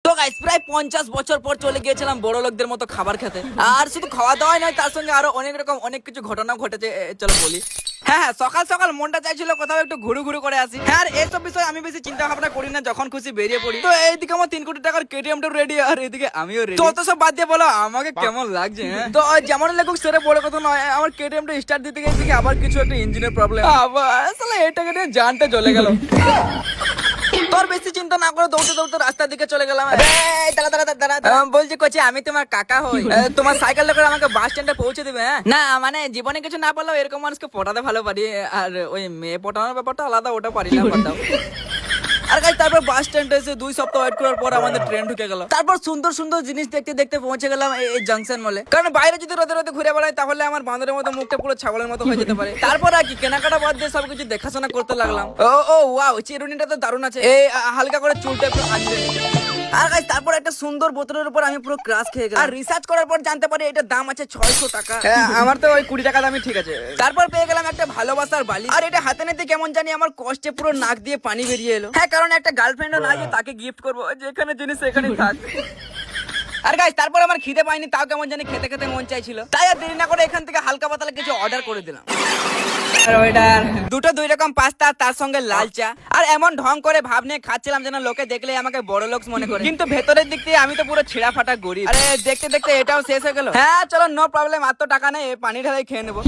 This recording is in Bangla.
তো গাইস প্রায় 50 বছর পর চলে গিয়েছিলাম বড় লোকদের মতো খাবার খেতে। আর শুধু খাওয়া দাওয়াই নয়, তার সঙ্গে আরো অনেক রকম অনেক কিছু ঘটনা ঘটেছে। চলো বলি। হ্যাঁ, সকাল সকাল মনটা চাইছিল কোথাও একটু ঘুরু ঘুরু করে আসি। হ্যাঁ, আর এইসব বিষয় আমি বেশি চিন্তা ভাবনা করি না, যখন খুশি বেরিয়ে পড়ি। তো এইদিকে আমার 3 কোটি টাকার কেটিএম টা রেডি, আর এইদিকে আমিও রেডি। তো সব বাদ দিয়ে বলো আমাকে কেমন লাগছে? তো যেমন লাগুক সেটা বড় কথা নয়, আমার কেটিএম টা স্টার্ট দিতে গিয়ে আবার কিছু একটা ইঞ্জিনের প্রবলেম, আবার আসলে এটাকে নিয়ে জানটা চলে গেল। তোর বেশি চিন্তা না করে দৌড়তে দৌড়তে রাস্তার দিকে চলে গেলাম। বলছি কোচি, আমি তোমার কাকা হই, তোমার সাইকেলটা করে আমাকে বাস স্ট্যান্ডে পৌঁছে দিবে? না মানে জীবনে কিছু না পারলেও এরকম মানুষকে পটাতে ভালো পারি, আর ওই মেয়ে পটানোর ব্যাপারটা আলাদা, ওটা পারি না। আর গাইস তারপর বাস স্ট্যান্ডে এসে 2 সপ্তাহ ওয়েট করার পর আমাদের ট্রেন ঢুকে গেল। তারপর সুন্দর সুন্দর জিনিস দেখতে দেখতে পৌঁছে গেলাম এই জাংশন মলে। কারণ বাইরে যদি রোদে রোদে ঘুরে বেড়াই তাহলে আমার বাঁদরের মতো মুখটা পুরো ছাগলের মতো হয়ে যেতে পারে। তারপর আর কি কেনাকাটা বাদ দিয়ে সবকিছু দেখাশোনা করতে লাগলাম। ও ওয়াও, চিরুনিটা তো দারুণ আছে। এই হালকা করে চুলটা একটু আঁচড়ে নিই। আর গাইস তারপর একটা সুন্দর বোতলের উপর আমি পুরো ক্রাশ খেয়ে গেলাম। আর রিসার্চ করার পর জানতে পারি এটার দাম আছে 600 টাকা। আমার তো ওই 20 টাকা দামই ঠিক আছে। তারপর পেয়ে গেলাম একটা ভালোবাসার বালি, আর এটা হাতে নিতে কেমন জানি আমার কষ্টে পুরো নাক দিয়ে পানি বেরিয়ে এলো। হ্যাঁ, কারণ একটা গার্লফ্রেন্ডও নাই যে তাকে গিফট করবো, যেখানে জিনিস সেখানেই থাক। আর গাইস তারপর আমার খিদে পাইনি, তাও কেমন জানি খেতে খেতে মন চাইছিল, তাই আর দেরি না করে এখান থেকে হালকা পাতলা কিছু অর্ডার করে দিলাম। দুটো 2 রকম পাস্তা, তার সঙ্গে লাল চা। আর এমন ঢং করে ভাব নিয়ে খাচ্ছিলাম যেন লোকে দেখলে আমাকে বড় লোক মনে করে, কিন্তু ভেতরের দিক দিয়ে আমি তো পুরো ছেঁড়া ফাটা গরিব। আরে দেখতে দেখতে এটাও শেষ হয়ে গেল। হ্যাঁ চলো, নো প্রবলেম, আর তো টাকা নেই, পানি ঢালাই খেয়ে নেবো।